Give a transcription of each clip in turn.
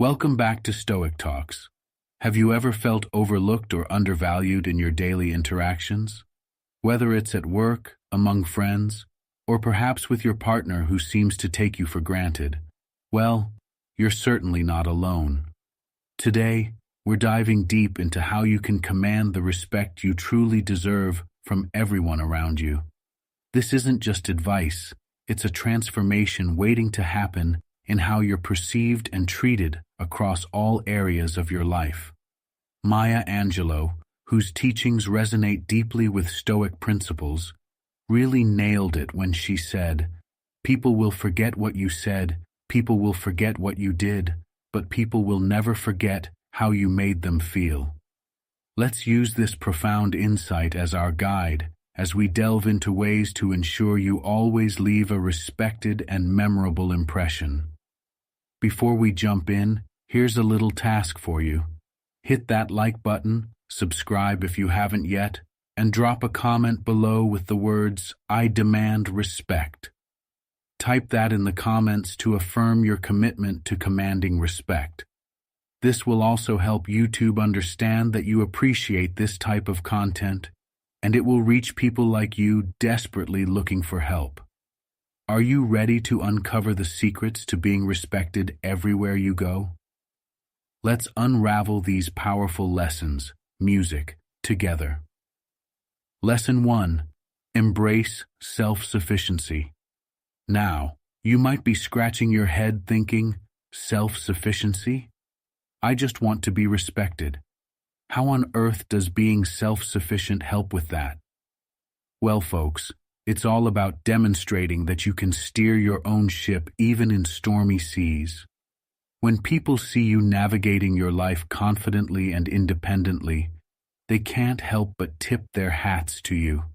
Welcome back to Stoic Talks. Have you ever felt overlooked or undervalued in your daily interactions? Whether it's at work, among friends, or perhaps with your partner who seems to take you for granted, well, you're certainly not alone. Today, we're diving deep into how you can command the respect you truly deserve from everyone around you. This isn't just advice, it's a transformation waiting to happen in how you're perceived and treated across all areas of your life. Maya Angelou, whose teachings resonate deeply with Stoic principles, really nailed it when she said, "People will forget what you said, people will forget what you did, but people will never forget how you made them feel." Let's use this profound insight as our guide as we delve into ways to ensure you always leave a respected and memorable impression. Before we jump in, here's a little task for you. Hit that like button, subscribe if you haven't yet, and drop a comment below with the words, "I demand respect." Type that in the comments to affirm your commitment to commanding respect. This will also help YouTube understand that you appreciate this type of content, and it will reach people like you desperately looking for help. Are you ready to uncover the secrets to being respected everywhere you go? Let's unravel these powerful lessons, music, together. Lesson 1. Embrace self-sufficiency. Now, you might be scratching your head thinking, self-sufficiency? I just want to be respected. How on earth does being self-sufficient help with that? Well, folks, it's all about demonstrating that you can steer your own ship even in stormy seas. When people see you navigating your life confidently and independently, they can't help but tip their hats to you.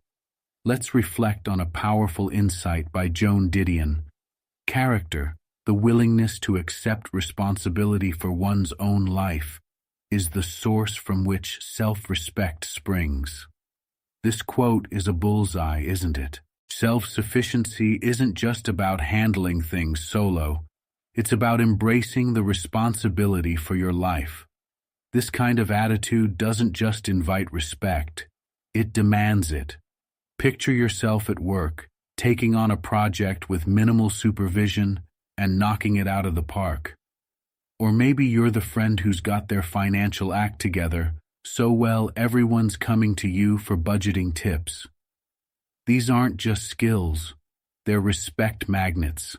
Let's reflect on a powerful insight by Joan Didion. Character, the willingness to accept responsibility for one's own life, is the source from which self-respect springs. This quote is a bullseye, isn't it? Self-sufficiency isn't just about handling things solo. It's about embracing the responsibility for your life. This kind of attitude doesn't just invite respect, it demands it. Picture yourself at work, taking on a project with minimal supervision and knocking it out of the park. Or maybe you're the friend who's got their financial act together so well everyone's coming to you for budgeting tips. These aren't just skills, they're respect magnets.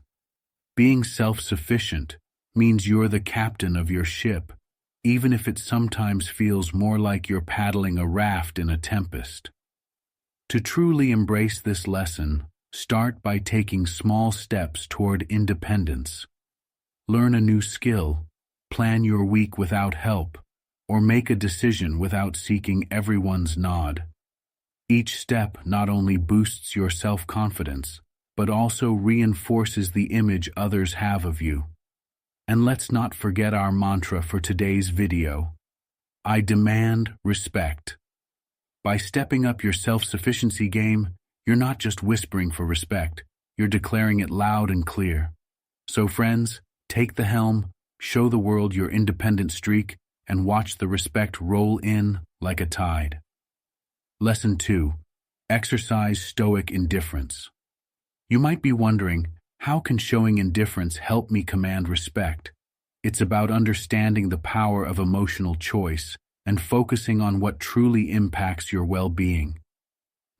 Being self-sufficient means you're the captain of your ship, even if it sometimes feels more like you're paddling a raft in a tempest. To truly embrace this lesson, start by taking small steps toward independence. Learn a new skill, plan your week without help, or make a decision without seeking everyone's nod. Each step not only boosts your self-confidence, but also reinforces the image others have of you. And let's not forget our mantra for today's video. I demand respect. By stepping up your self-sufficiency game, you're not just whispering for respect, you're declaring it loud and clear. So friends, take the helm, show the world your independent streak, and watch the respect roll in like a tide. Lesson 2. Exercise Stoic indifference. You might be wondering, how can showing indifference help me command respect? It's about understanding the power of emotional choice and focusing on what truly impacts your well-being.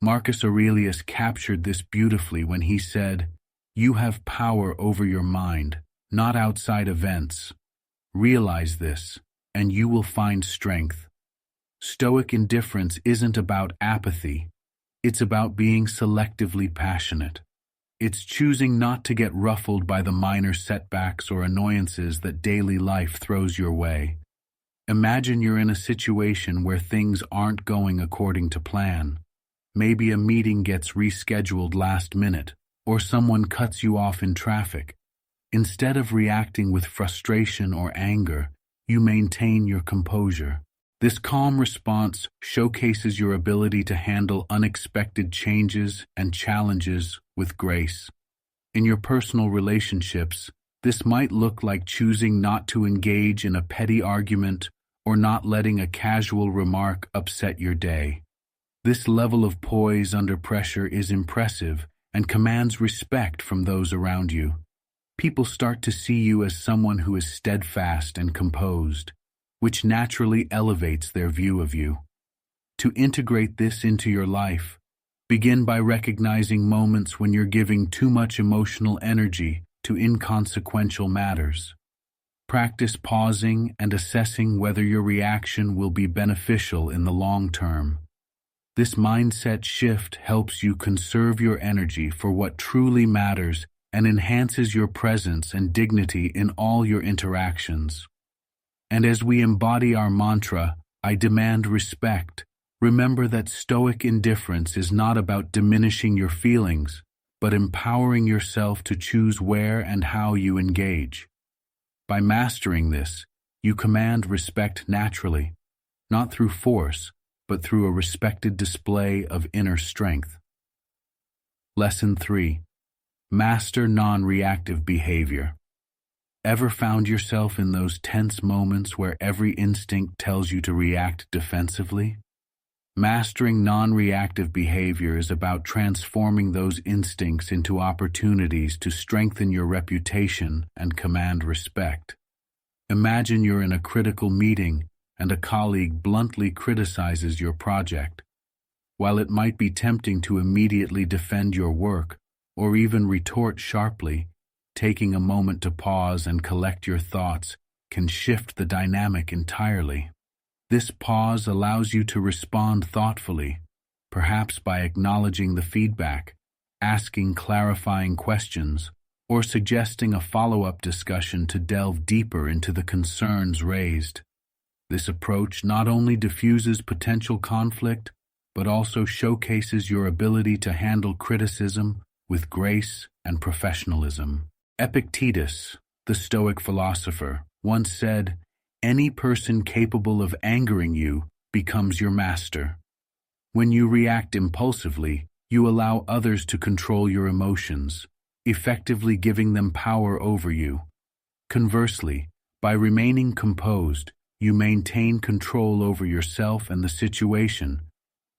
Marcus Aurelius captured this beautifully when he said, "You have power over your mind, not outside events. Realize this, and you will find strength." Stoic indifference isn't about apathy. It's about being selectively passionate. It's choosing not to get ruffled by the minor setbacks or annoyances that daily life throws your way. Imagine you're in a situation where things aren't going according to plan. Maybe a meeting gets rescheduled last minute, or someone cuts you off in traffic. Instead of reacting with frustration or anger, you maintain your composure. This calm response showcases your ability to handle unexpected changes and challenges with grace. In your personal relationships, This might look like choosing not to engage in a petty argument or not letting a casual remark upset your day. This level of poise under pressure is impressive and commands respect from those around you. People start to see you as someone who is steadfast and composed, which naturally elevates their view of you. To integrate this into your life, begin by recognizing moments when you're giving too much emotional energy to inconsequential matters. Practice pausing and assessing whether your reaction will be beneficial in the long term. This mindset shift helps you conserve your energy for what truly matters and enhances your presence and dignity in all your interactions. And as we embody our mantra, I demand respect, remember that Stoic indifference is not about diminishing your feelings, but empowering yourself to choose where and how you engage. By mastering this, you command respect naturally, not through force, but through a respected display of inner strength. Lesson 3. Master non-reactive behavior. Ever found yourself in those tense moments where every instinct tells you to react defensively? Mastering non-reactive behavior is about transforming those instincts into opportunities to strengthen your reputation and command respect. Imagine you're in a critical meeting and a colleague bluntly criticizes your project. While it might be tempting to immediately defend your work or even retort sharply, taking a moment to pause and collect your thoughts can shift the dynamic entirely. This pause allows you to respond thoughtfully, perhaps by acknowledging the feedback, asking clarifying questions, or suggesting a follow-up discussion to delve deeper into the concerns raised. This approach not only diffuses potential conflict, but also showcases your ability to handle criticism with grace and professionalism. Epictetus, the Stoic philosopher, once said, "Any person capable of angering you becomes your master." When you react impulsively, you allow others to control your emotions, effectively giving them power over you. Conversely, by remaining composed, you maintain control over yourself and the situation,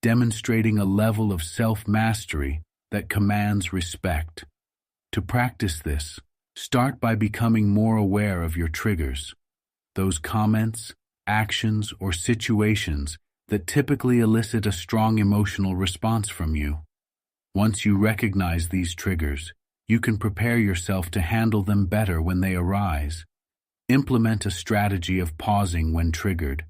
demonstrating a level of self-mastery that commands respect. To practice this, start by becoming more aware of your triggers, those comments, actions, or situations that typically elicit a strong emotional response from you. Once you recognize these triggers, you can prepare yourself to handle them better when they arise. Implement a strategy of pausing when triggered.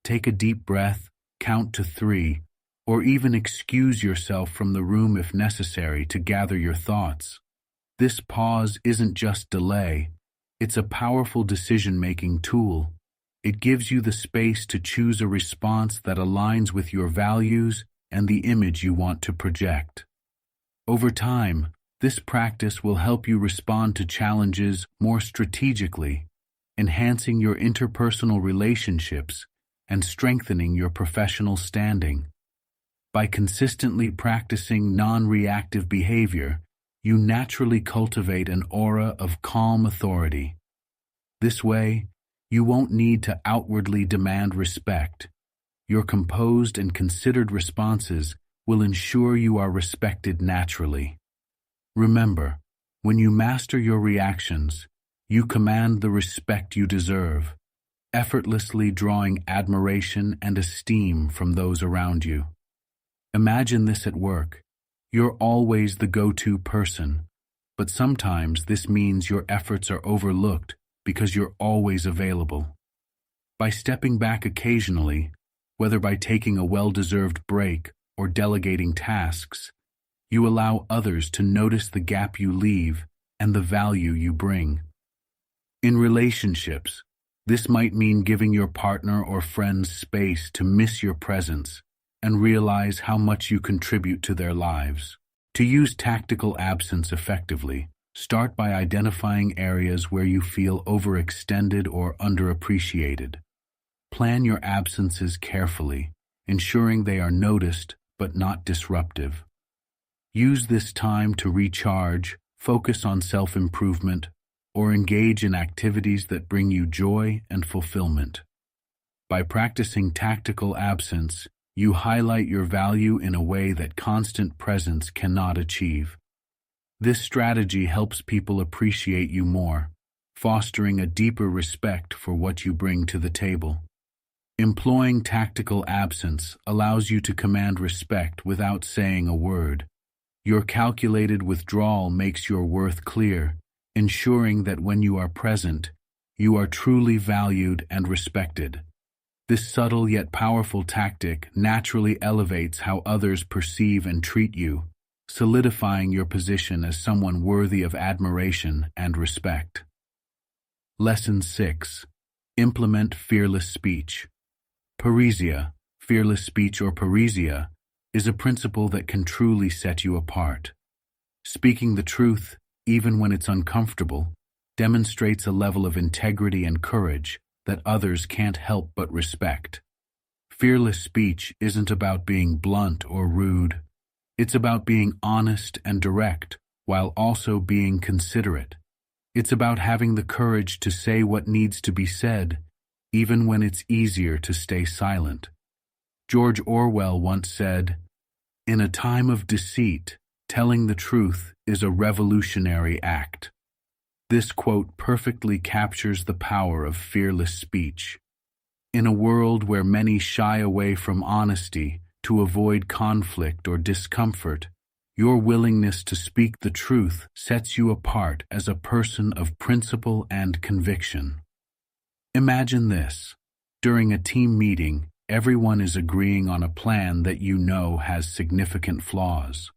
Take a deep breath, count to 3, or even excuse yourself from the room if necessary to gather your thoughts. This pause isn't just delay, it's a powerful decision-making tool. It gives you the space to choose a response that aligns with your values and the image you want to project. Over time, this practice will help you respond to challenges more strategically, enhancing your interpersonal relationships and strengthening your professional standing. By consistently practicing non-reactive behavior, you naturally cultivate an aura of calm authority. This way, you won't need to outwardly demand respect. Your composed and considered responses will ensure you are respected naturally. Remember, when you master your reactions, you command the respect you deserve, effortlessly drawing admiration and esteem from those around you. Imagine this at work. You're always the go-to person, but sometimes this means your efforts are overlooked because you're always available. By stepping back occasionally, whether by taking a well-deserved break or delegating tasks, you allow others to notice the gap you leave and the value you bring. In relationships, this might mean giving your partner or friends space to miss your presence and realize how much you contribute to their lives. To use tactical absence effectively, start by identifying areas where you feel overextended or underappreciated. Plan your absences carefully, ensuring they are noticed but not disruptive. Use this time to recharge, focus on self-improvement, or engage in activities that bring you joy and fulfillment. By practicing tactical absence, you highlight your value in a way that constant presence cannot achieve. This strategy helps people appreciate you more, fostering a deeper respect for what you bring to the table. Employing tactical absence allows you to command respect without saying a word. Your calculated withdrawal makes your worth clear, ensuring that when you are present, you are truly valued and respected. This subtle yet powerful tactic naturally elevates how others perceive and treat you, solidifying your position as someone worthy of admiration and respect. Lesson 6. Implement fearless speech. Parrhesia, fearless speech or parrhesia, is a principle that can truly set you apart. Speaking the truth, even when it's uncomfortable, demonstrates a level of integrity and courage that others can't help but respect. Fearless speech isn't about being blunt or rude. It's about being honest and direct while also being considerate. It's about having the courage to say what needs to be said, even when it's easier to stay silent. George Orwell once said, "In a time of deceit, telling the truth is a revolutionary act." This quote perfectly captures the power of fearless speech. In a world where many shy away from honesty to avoid conflict or discomfort, your willingness to speak the truth sets you apart as a person of principle and conviction. Imagine this. During a team meeting, everyone is agreeing on a plan that you know has significant flaws.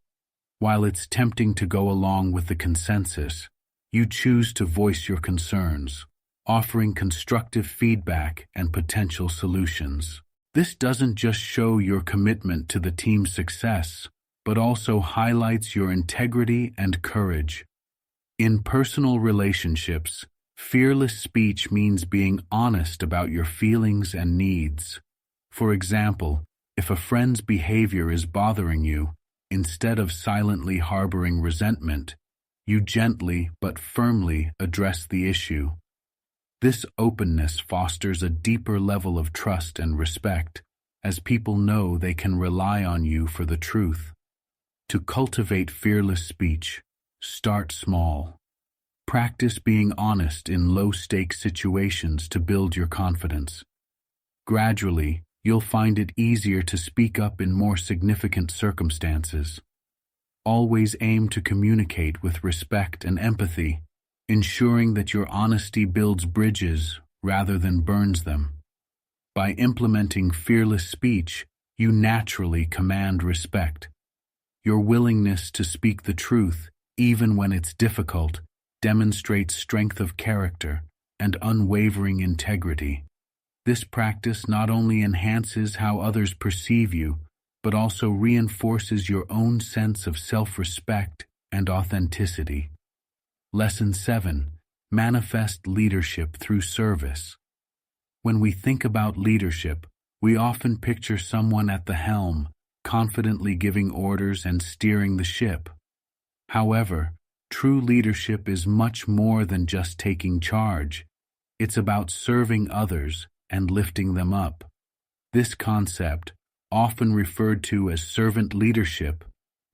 While it's tempting to go along with the consensus, you choose to voice your concerns, offering constructive feedback and potential solutions. This doesn't just show your commitment to the team's success, but also highlights your integrity and courage. In personal relationships, fearless speech means being honest about your feelings and needs. For example, if a friend's behavior is bothering you, instead of silently harboring resentment, you gently but firmly address the issue. This openness fosters a deeper level of trust and respect, as people know they can rely on you for the truth. To cultivate fearless speech, start small. Practice being honest in low-stakes situations to build your confidence. Gradually, you'll find it easier to speak up in more significant circumstances. Always aim to communicate with respect and empathy, ensuring that your honesty builds bridges rather than burns them. By implementing fearless speech, you naturally command respect. Your willingness to speak the truth, even when it's difficult, demonstrates strength of character and unwavering integrity. This practice not only enhances how others perceive you, but also reinforces your own sense of self-respect and authenticity. Lesson 7. Manifest leadership through service. When we think about leadership, we often picture someone at the helm, confidently giving orders and steering the ship. However, true leadership is much more than just taking charge. It's about serving others and lifting them up. This concept, often referred to as servant leadership,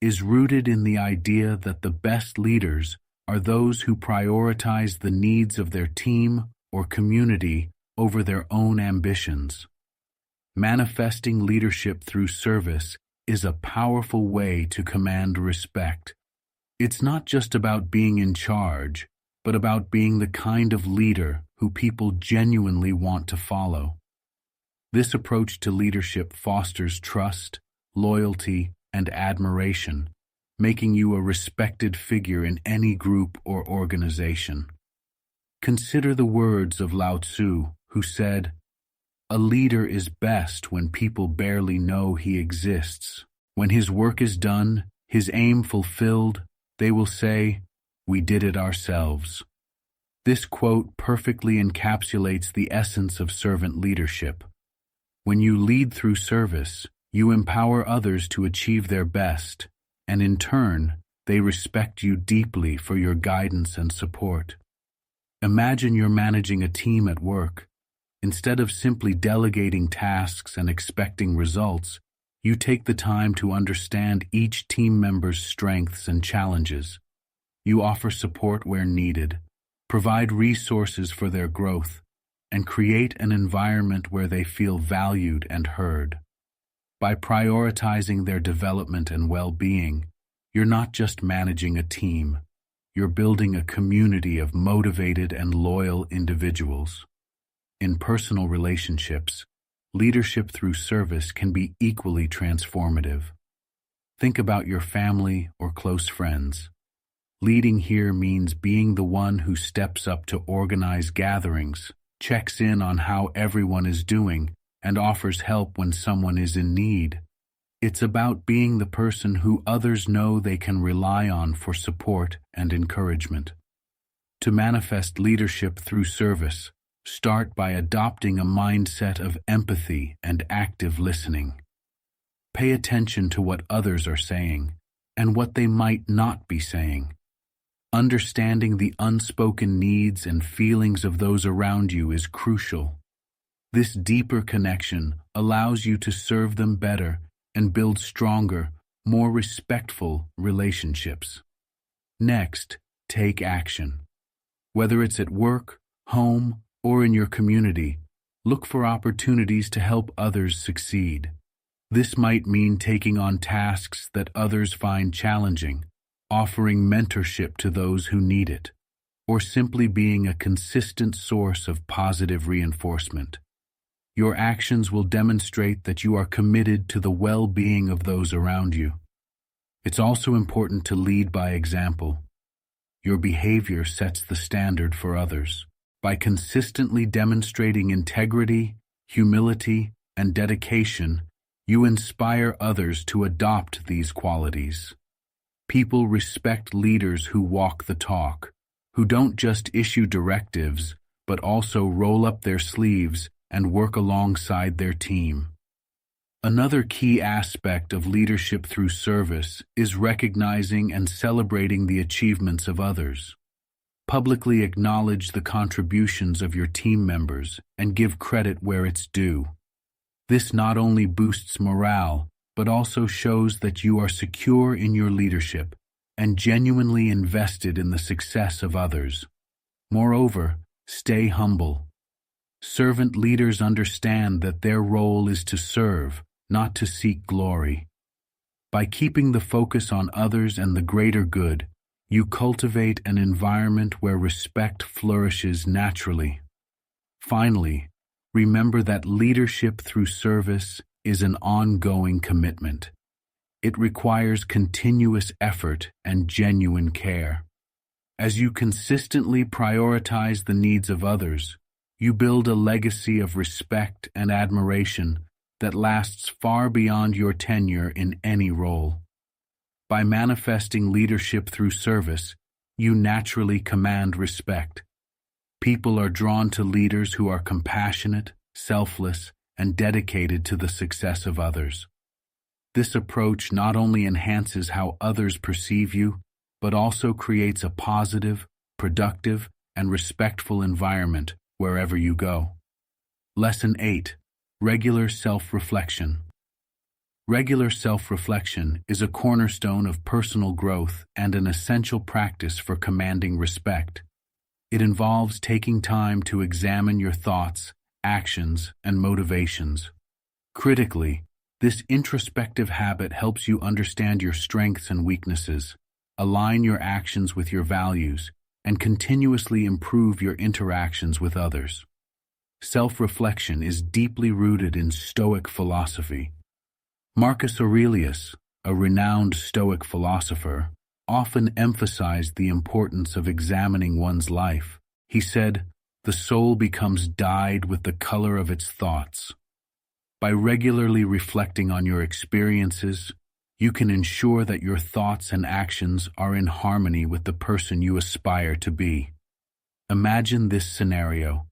is rooted in the idea that the best leaders are those who prioritize the needs of their team or community over their own ambitions. Manifesting leadership through service is a powerful way to command respect. It's not just about being in charge, but about being the kind of leader who people genuinely want to follow. This approach to leadership fosters trust, loyalty, and admiration, making you a respected figure in any group or organization. Consider the words of Lao Tzu, who said, "A leader is best when people barely know he exists. When his work is done, his aim fulfilled, they will say, 'We did it ourselves.'" This quote perfectly encapsulates the essence of servant leadership. When you lead through service, you empower others to achieve their best, and in turn, they respect you deeply for your guidance and support. Imagine you're managing a team at work. Instead of simply delegating tasks and expecting results, you take the time to understand each team member's strengths and challenges. You offer support where needed, provide resources for their growth, and create an environment where they feel valued and heard. By prioritizing their development and well-being, you're not just managing a team, you're building a community of motivated and loyal individuals. In personal relationships, leadership through service can be equally transformative. Think about your family or close friends. Leading here means being the one who steps up to organize gatherings, checks in on how everyone is doing, and offers help when someone is in need. It's about being the person who others know they can rely on for support and encouragement. To manifest leadership through service, start by adopting a mindset of empathy and active listening. Pay attention to what others are saying and what they might not be saying. Understanding the unspoken needs and feelings of those around you is crucial. This deeper connection allows you to serve them better and build stronger, more respectful relationships. Next, take action. Whether it's at work, home, or in your community, look for opportunities to help others succeed. This might mean taking on tasks that others find challenging, offering mentorship to those who need it, or simply being a consistent source of positive reinforcement. Your actions will demonstrate that you are committed to the well-being of those around you. It's also important to lead by example. Your behavior sets the standard for others. By consistently demonstrating integrity, humility, and dedication, you inspire others to adopt these qualities. People respect leaders who walk the talk, who don't just issue directives, but also roll up their sleeves and work alongside their team. Another key aspect of leadership through service is recognizing and celebrating the achievements of others. Publicly acknowledge the contributions of your team members and give credit where it's due. This not only boosts morale, but also shows that you are secure in your leadership and genuinely invested in the success of others. Moreover, stay humble. Servant leaders understand that their role is to serve, not to seek glory. By keeping the focus on others and the greater good, you cultivate an environment where respect flourishes naturally. Finally, remember that leadership through service is an ongoing commitment. It requires continuous effort and genuine care. As you consistently prioritize the needs of others, you build a legacy of respect and admiration that lasts far beyond your tenure in any role. By manifesting leadership through service, you naturally command respect. People are drawn to leaders who are compassionate, selfless, and dedicated to the success of others. This approach not only enhances how others perceive you, but also creates a positive, productive, and respectful environment wherever you go. Lesson 8. Regular self-reflection. Regular self-reflection is a cornerstone of personal growth and an essential practice for commanding respect. It involves taking time to examine your thoughts, actions, and motivations. Critically, this introspective habit helps you understand your strengths and weaknesses, align your actions with your values, and continuously improve your interactions with others. Self-reflection is deeply rooted in Stoic philosophy. Marcus Aurelius, a renowned Stoic philosopher, often emphasized the importance of examining one's life. He said, "The soul becomes dyed with the color of its thoughts." By regularly reflecting on your experiences, you can ensure that your thoughts and actions are in harmony with the person you aspire to be. Imagine this scenario.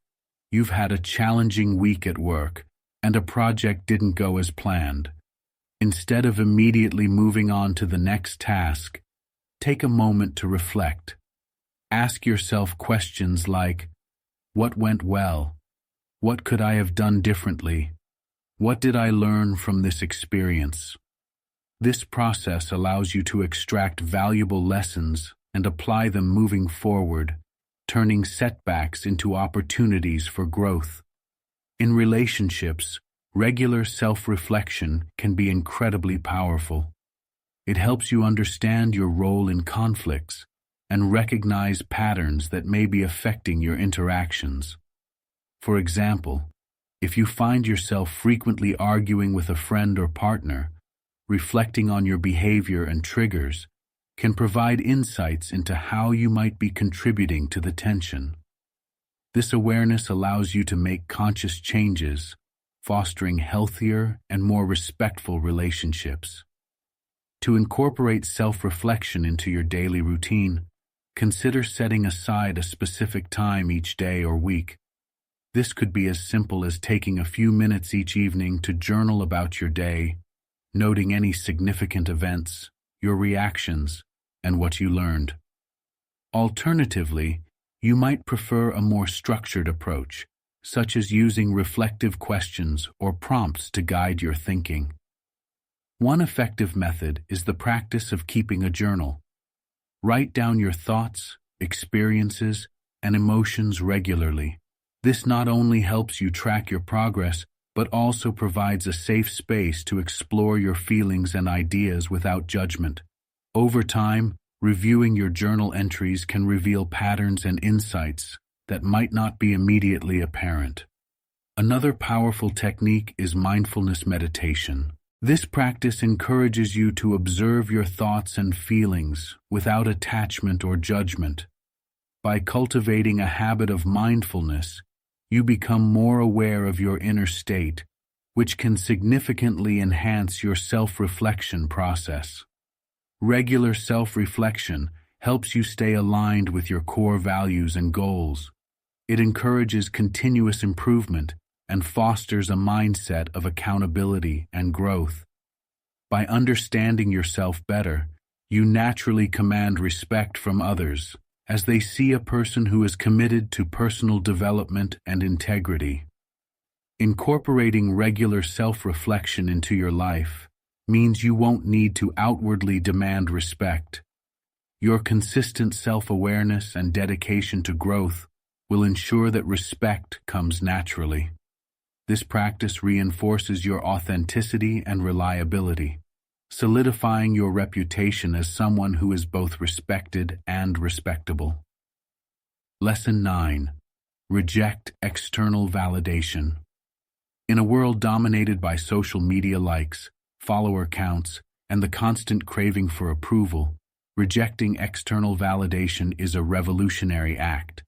You've had a challenging week at work, and a project didn't go as planned. Instead of immediately moving on to the next task, take a moment to reflect. Ask yourself questions like, what went well? What could I have done differently? What did I learn from this experience? This process allows you to extract valuable lessons and apply them moving forward, turning setbacks into opportunities for growth. In relationships, regular self-reflection can be incredibly powerful. It helps you understand your role in conflicts and recognize patterns that may be affecting your interactions. For example, if you find yourself frequently arguing with a friend or partner, reflecting on your behavior and triggers can provide insights into how you might be contributing to the tension. This awareness allows you to make conscious changes, fostering healthier and more respectful relationships. To incorporate self-reflection into your daily routine, consider setting aside a specific time each day or week. This could be as simple as taking a few minutes each evening to journal about your day, noting any significant events, your reactions, and what you learned. Alternatively, you might prefer a more structured approach, such as using reflective questions or prompts to guide your thinking. One effective method is the practice of keeping a journal. Write down your thoughts, experiences, and emotions regularly. This not only helps you track your progress, but also provides a safe space to explore your feelings and ideas without judgment. Over time, reviewing your journal entries can reveal patterns and insights that might not be immediately apparent. Another powerful technique is mindfulness meditation. This practice encourages you to observe your thoughts and feelings without attachment or judgment. By cultivating a habit of mindfulness, you become more aware of your inner state, which can significantly enhance your self-reflection process. Regular self-reflection helps you stay aligned with your core values and goals. It encourages continuous improvement and fosters a mindset of accountability and growth. By understanding yourself better, you naturally command respect from others, as they see a person who is committed to personal development and integrity. Incorporating regular self-reflection into your life means you won't need to outwardly demand respect. Your consistent self-awareness and dedication to growth will ensure that respect comes naturally. This practice reinforces your authenticity and reliability, solidifying your reputation as someone who is both respected and respectable. Lesson 9. Reject external validation. In a world dominated by social media likes, follower counts, and the constant craving for approval, rejecting external validation is a revolutionary act.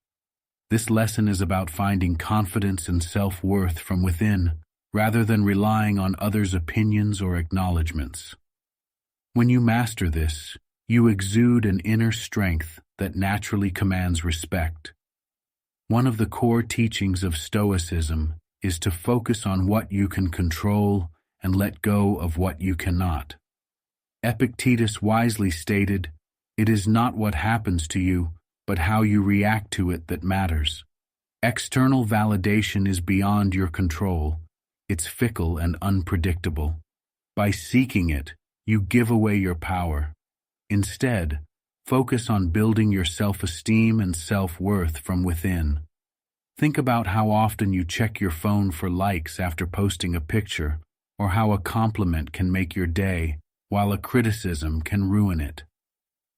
This lesson is about finding confidence and self-worth from within, rather than relying on others' opinions or acknowledgments. When you master this, you exude an inner strength that naturally commands respect. One of the core teachings of Stoicism is to focus on what you can control and let go of what you cannot. Epictetus wisely stated, "It is not what happens to you, but how you react to it that matters." External validation is beyond your control. It's fickle and unpredictable. By seeking it, you give away your power. Instead, focus on building your self-esteem and self-worth from within. Think about how often you check your phone for likes after posting a picture, or how a compliment can make your day, while a criticism can ruin it.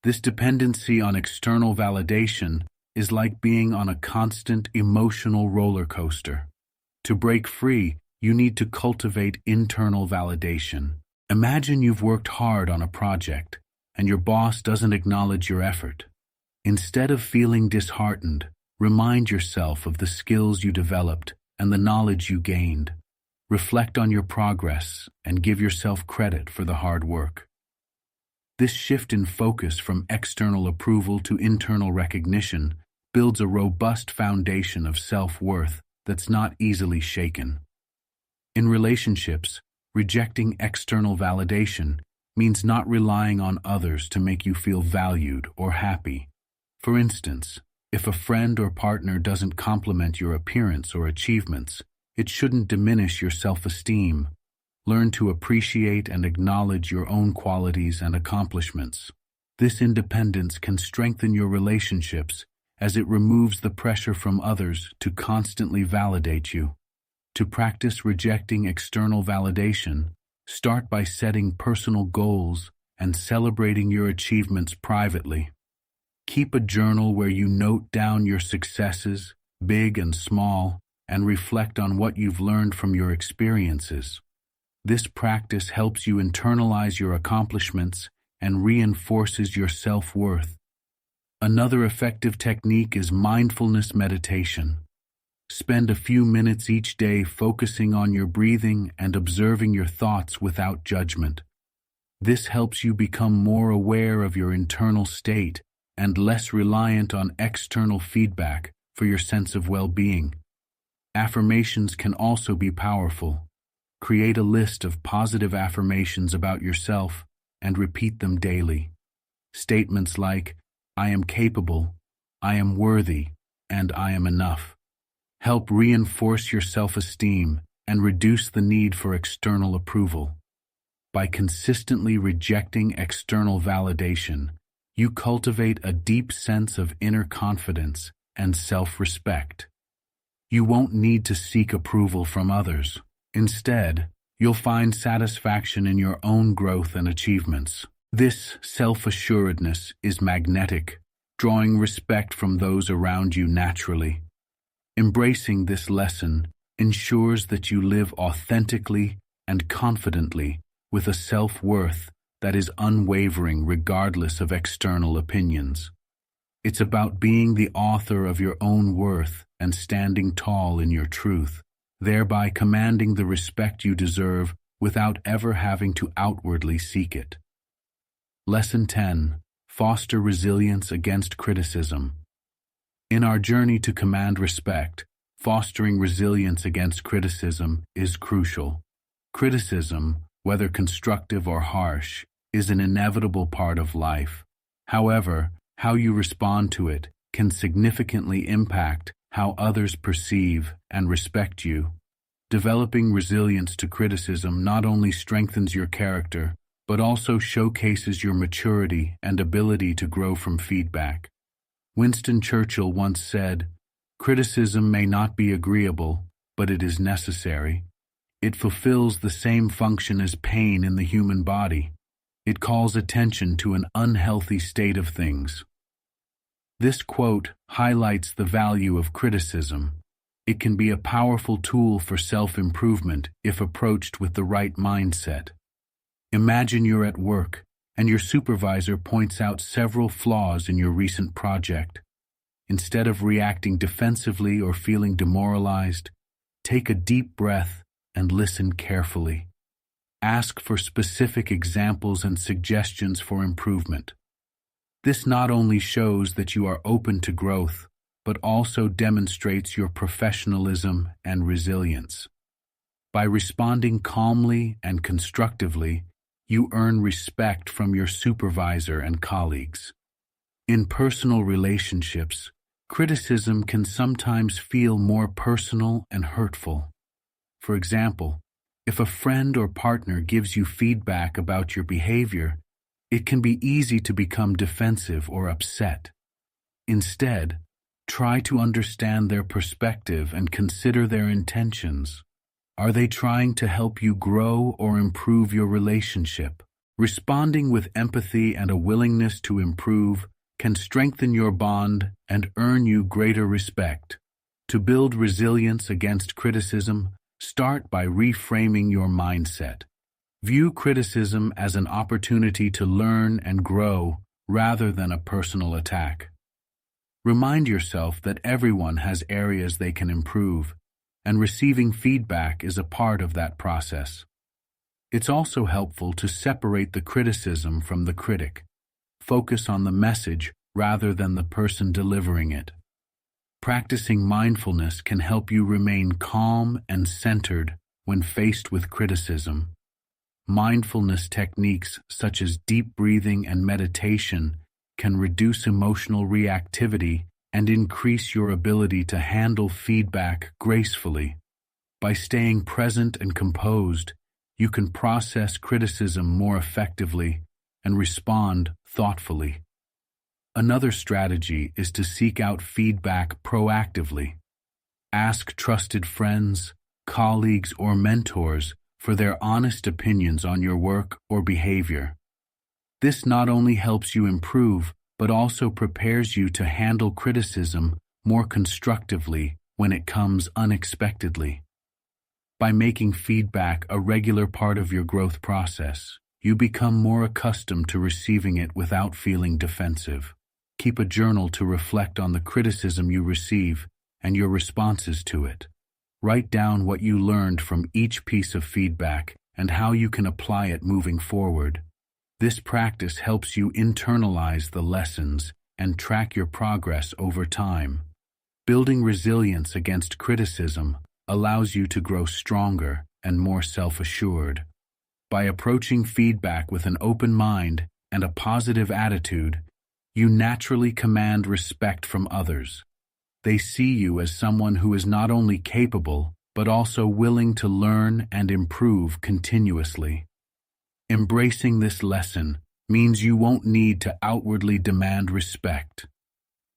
This dependency on external validation is like being on a constant emotional roller coaster. To break free, you need to cultivate internal validation. Imagine you've worked hard on a project, and your boss doesn't acknowledge your effort. Instead of feeling disheartened, remind yourself of the skills you developed and the knowledge you gained. Reflect on your progress and give yourself credit for the hard work. This shift in focus from external approval to internal recognition builds a robust foundation of self-worth that's not easily shaken. In relationships, rejecting external validation means not relying on others to make you feel valued or happy. For instance, if a friend or partner doesn't compliment your appearance or achievements, it shouldn't diminish your self-esteem. Learn to appreciate and acknowledge your own qualities and accomplishments. This independence can strengthen your relationships as it removes the pressure from others to constantly validate you. To practice rejecting external validation, start by setting personal goals and celebrating your achievements privately. Keep a journal where you note down your successes, big and small, and reflect on what you've learned from your experiences. This practice helps you internalize your accomplishments and reinforces your self-worth. Another effective technique is mindfulness meditation. Spend a few minutes each day focusing on your breathing and observing your thoughts without judgment. This helps you become more aware of your internal state and less reliant on external feedback for your sense of well-being. Affirmations can also be powerful. Create a list of positive affirmations about yourself and repeat them daily. Statements like, "I am capable," "I am worthy," and "I am enough" help reinforce your self-esteem and reduce the need for external approval. By consistently rejecting external validation, you cultivate a deep sense of inner confidence and self-respect. You won't need to seek approval from others. Instead, you'll find satisfaction in your own growth and achievements. This self-assuredness is magnetic, drawing respect from those around you naturally. Embracing this lesson ensures that you live authentically and confidently with a self-worth that is unwavering regardless of external opinions. It's about being the author of your own worth and standing tall in your truth, thereby commanding the respect you deserve without ever having to outwardly seek it. Lesson 10. Foster resilience against criticism. In our journey to command respect, fostering resilience against criticism is crucial. Criticism, whether constructive or harsh, is an inevitable part of life. However, how you respond to it can significantly impact how others perceive and respect you. Developing resilience to criticism not only strengthens your character, but also showcases your maturity and ability to grow from feedback. Winston Churchill once said, "Criticism may not be agreeable, but it is necessary. It fulfills the same function as pain in the human body. It calls attention to an unhealthy state of things." This quote highlights the value of criticism. It can be a powerful tool for self-improvement if approached with the right mindset. Imagine you're at work, and your supervisor points out several flaws in your recent project. Instead of reacting defensively or feeling demoralized, take a deep breath and listen carefully. Ask for specific examples and suggestions for improvement. This not only shows that you are open to growth, but also demonstrates your professionalism and resilience. By responding calmly and constructively, you earn respect from your supervisor and colleagues. In personal relationships, criticism can sometimes feel more personal and hurtful. For example, if a friend or partner gives you feedback about your behavior, it can be easy to become defensive or upset. Instead, try to understand their perspective and consider their intentions. Are they trying to help you grow or improve your relationship? Responding with empathy and a willingness to improve can strengthen your bond and earn you greater respect. To build resilience against criticism, start by reframing your mindset. View criticism as an opportunity to learn and grow rather than a personal attack. Remind yourself that everyone has areas they can improve, and receiving feedback is a part of that process. It's also helpful to separate the criticism from the critic. Focus on the message rather than the person delivering it. Practicing mindfulness can help you remain calm and centered when faced with criticism. Mindfulness techniques such as deep breathing and meditation can reduce emotional reactivity and increase your ability to handle feedback gracefully. By staying present and composed, you can process criticism more effectively and respond thoughtfully. Another strategy is to seek out feedback proactively. Ask trusted friends, colleagues, or mentors for their honest opinions on your work or behavior. This not only helps you improve, but also prepares you to handle criticism more constructively when it comes unexpectedly. By making feedback a regular part of your growth process, you become more accustomed to receiving it without feeling defensive. Keep a journal to reflect on the criticism you receive and your responses to it. Write down what you learned from each piece of feedback and how you can apply it moving forward. This practice helps you internalize the lessons and track your progress over time. Building resilience against criticism allows you to grow stronger and more self-assured. By approaching feedback with an open mind and a positive attitude, you naturally command respect from others. They see you as someone who is not only capable, but also willing to learn and improve continuously. Embracing this lesson means you won't need to outwardly demand respect.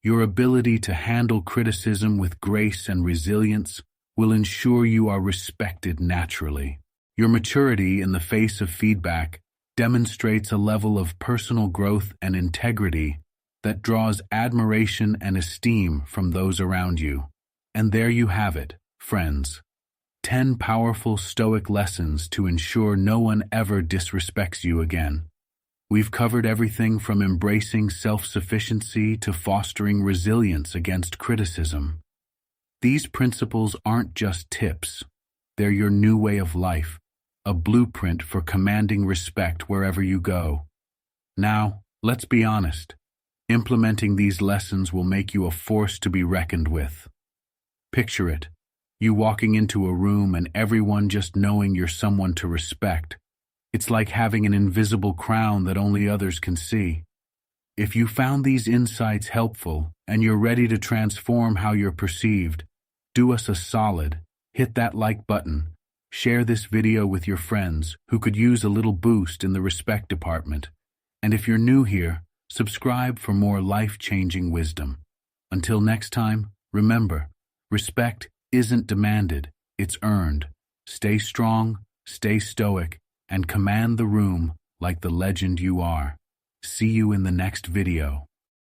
Your ability to handle criticism with grace and resilience will ensure you are respected naturally. Your maturity in the face of feedback demonstrates a level of personal growth and integrity that draws admiration and esteem from those around you. And there you have it, friends. 10 powerful Stoic lessons to ensure no one ever disrespects you again. We've covered everything from embracing self-sufficiency to fostering resilience against criticism. These principles aren't just tips. They're your new way of life, a blueprint for commanding respect wherever you go. Now, let's be honest. Implementing these lessons will make you a force to be reckoned with. Picture it, you walking into a room and everyone just knowing you're someone to respect. It's like having an invisible crown that only others can see. If you found these insights helpful and you're ready to transform how you're perceived, do us a solid, hit that like button, share this video with your friends who could use a little boost in the respect department. And if you're new here, subscribe for more life-changing wisdom. Until next time, remember, respect isn't demanded, it's earned. Stay strong, stay stoic, and command the room like the legend you are. See you in the next video.